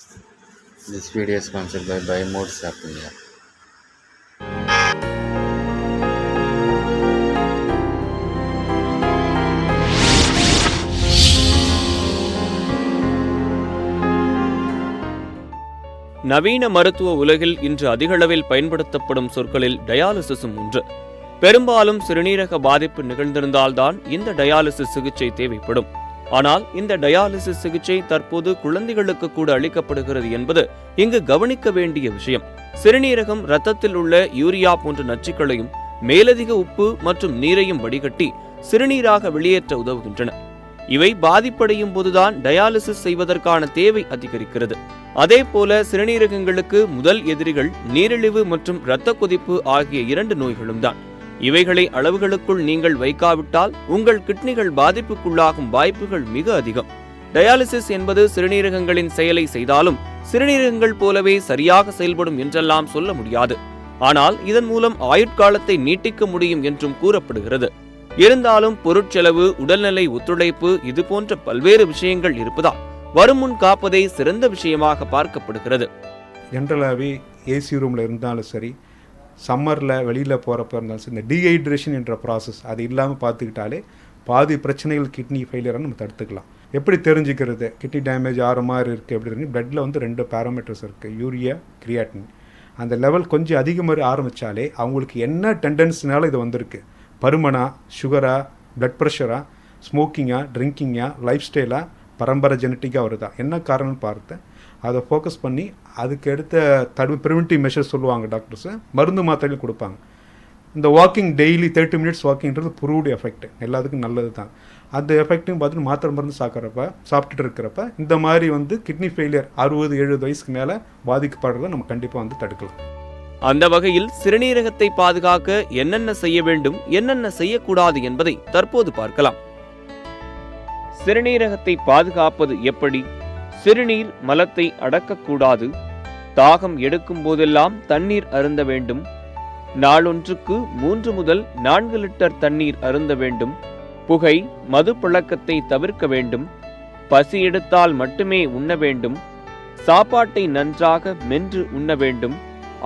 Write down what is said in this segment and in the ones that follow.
This video is sponsored by Buy More Shop India. நவீன மருத்துவ உலகில் இன்று அதிகளவில் பயன்படுத்தப்படும் சொற்களில் டயாலிசிஸும் ஒன்று. பெரும்பாலும் சிறுநீரக பாதிப்பு நிகழ்ந்திருந்தால்தான் இந்த டயாலிசிஸ் சிகிச்சை தேவைப்படும். ஆனால் இந்த டயாலிசிஸ் சிகிச்சை தற்போது குழந்தைகளுக்கு கூட அளிக்கப்படுகிறது என்பது இங்கு கவனிக்க வேண்டிய விஷயம். சிறுநீரகம் இரத்தத்தில் உள்ள யூரியா போன்ற நச்சுக்களையும் மேலதிக உப்பு மற்றும் நீரையும் வடிகட்டி சிறுநீராக வெளியேற்ற உதவுகின்றன. இவை பாதிப்படையும் போதுதான் டயாலிசிஸ் செய்வதற்கான தேவை அதிகரிக்கிறது. அதேபோல சிறுநீரகங்களுக்கு முதல் எதிரிகள் நீரிழிவு மற்றும் இரத்த கொதிப்பு ஆகிய 2 நோய்களும் தான். இவைகளை அளவுகளுக்குள் நீங்கள் வைக்காவிட்டால் உங்கள் கிட்னிகள் பாதிப்புக்குள்ளாகும் வாய்ப்புகள் மிக அதிகம். டயாலிசிஸ் என்பது சிறுநீரகங்களின் செயலை செய்தாலும் சிறுநீரகங்கள் போலவே சரியாக செயல்படும் என்றெல்லாம் சொல்ல முடியாது. ஆனால் இதன் மூலம் ஆயுட்காலத்தை நீட்டிக்க முடியும் என்றும் கூறப்படுகிறது. இருந்தாலும் பொருட்செலவு, உடல்நிலை ஒத்துழைப்பு இதுபோன்ற பல்வேறு விஷயங்கள் இருப்பதால் வருமுன் காப்பதை சிறந்த விஷயமாக பார்க்கப்படுகிறது. ஜென்ரலாகவே ஏசி ரூமில் இருந்தாலும் சரி, சம்மரில் வெளியில் போகிறப்ப இருந்தாலும் சரி, இந்த டீஹைட்ரேஷன் என்ற ப்ராசஸ் அது இல்லாமல் பார்த்துக்கிட்டாலே பாதி பிரச்சனைகள் கிட்னி ஃபெயிலியராக நம்ம தடுத்துக்கலாம். எப்படி தெரிஞ்சுக்கிறது கிட்னி டேமேஜ் ஆகிற மாதிரி இருக்குது எப்படி? பிளட்டில் 2 பேராமீட்டர்ஸ் இருக்குது, யூரியா, கிரியாட்டின். அந்த லெவல் கொஞ்சம் அதிகமாக ஆரம்பித்தாலே அவங்களுக்கு என்ன டெண்டன்ஸ்னால இது வந்திருக்கு, பருமனா, சுகரா, பிளட் ப்ரெஷரா, ஸ்மோக்கிங்கா, ட்ரிங்கிங்கா, லைஃப் ஸ்டைலாக, பரம்பரை ஜெனட்டிக்காக வருதா, என்ன காரணம்னு பார்த்து அதை ஃபோக்கஸ் பண்ணி அதுக்கு எடுத்த ப்ரிவென்டிவ் மெஷர்ஸ் சொல்லுவாங்க டாக்டர்ஸு. மருந்து மாத்திரைகள் கொடுப்பாங்க. இந்த வாக்கிங் டெய்லி 30 மினிட்ஸ் வாக்கிங்கிறது ப்ரூவ்டு எஃபெக்ட், எல்லாத்துக்கும் நல்லது தான். அந்த எஃபெக்ட்டையும் பார்த்துட்டு மாத்திரை மருந்து சாப்பிட்டுட்டு இருக்கிறப்ப இந்த மாதிரி கிட்னி ஃபெயிலியர் 60-70 வயசுக்கு மேலே பாதிக்கப்படுறத நம்ம கண்டிப்பாக தடுக்கலாம். அந்த வகையில் சிறுநீரகத்தை பாதுகாக்க என்னென்ன செய்ய வேண்டும், என்னென்ன செய்யக்கூடாது என்பதை தற்போது பார்க்கலாம். சிறுநீரகத்தை பாதுகாப்பது எப்படி? சிறுநீர் மலத்தை அடக்கக்கூடாது. தாகம் எடுக்கும் போதெல்லாம் தண்ணீர் அருந்த வேண்டும். நாளொன்றுக்கு 3 முதல் 4 லிட்டர் தண்ணீர் அருந்த வேண்டும். புகை, மது பழக்கத்தை தவிர்க்க வேண்டும். பசி எடுத்தால் மட்டுமே உண்ண வேண்டும். சாப்பாட்டை நன்றாக மென்று உண்ண வேண்டும்.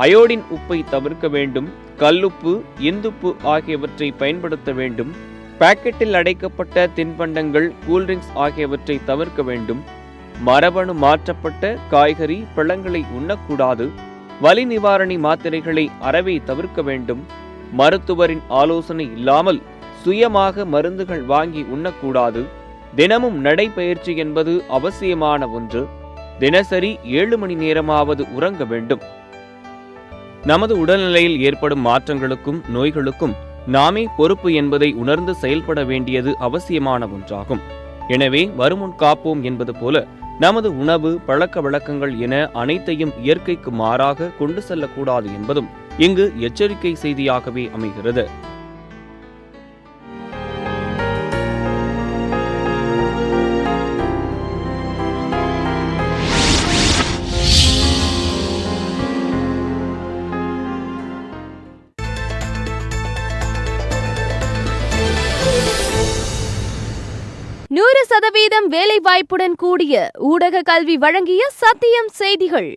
அயோடின் உப்பை தவிர்க்க வேண்டும். கல்லுப்பு, இந்துப்பு ஆகியவற்றை பயன்படுத்த வேண்டும். பாக்கெட்டில் அடைக்கப்பட்ட தின்பண்டங்கள், கூல்ட்ரிங்க்ஸ் ஆகியவற்றை தவிர்க்க வேண்டும். மரபணு மாற்றப்பட்ட காய்கறி, பழங்களை உண்ணக்கூடாது. வலி நிவாரணி மாத்திரைகளை அறவே தவிர்க்க வேண்டும். மருத்துவரின் ஆலோசனை இல்லாமல் சுயமாக மருந்துகள் வாங்கி உண்ணக்கூடாது. தினமும் நடைபயிற்சி என்பது அவசியமான ஒன்று. தினசரி 7 மணி நேரமாவது உறங்க வேண்டும். நமது உடல்நிலையில் ஏற்படும் மாற்றங்களுக்கும் நோய்களுக்கும் நாமே பொறுப்பு என்பதை உணர்ந்து செயல்பட வேண்டியது அவசியமான ஒன்றாகும். எனவே வருமுன் காப்போம் என்பது போல நமது உணவு, பழக்க வழக்கங்கள் என அனைத்தையும் இயற்கைக்கு மாறாக கொண்டு செல்லக்கூடாது என்பதும் இங்கு எச்சரிக்கை செய்தியாகவே அமைகிறது. %100 வேலை வாய்ப்புடன் கூடிய ஊடக கல்வி வழங்கிய சத்தியம் செய்திகள்.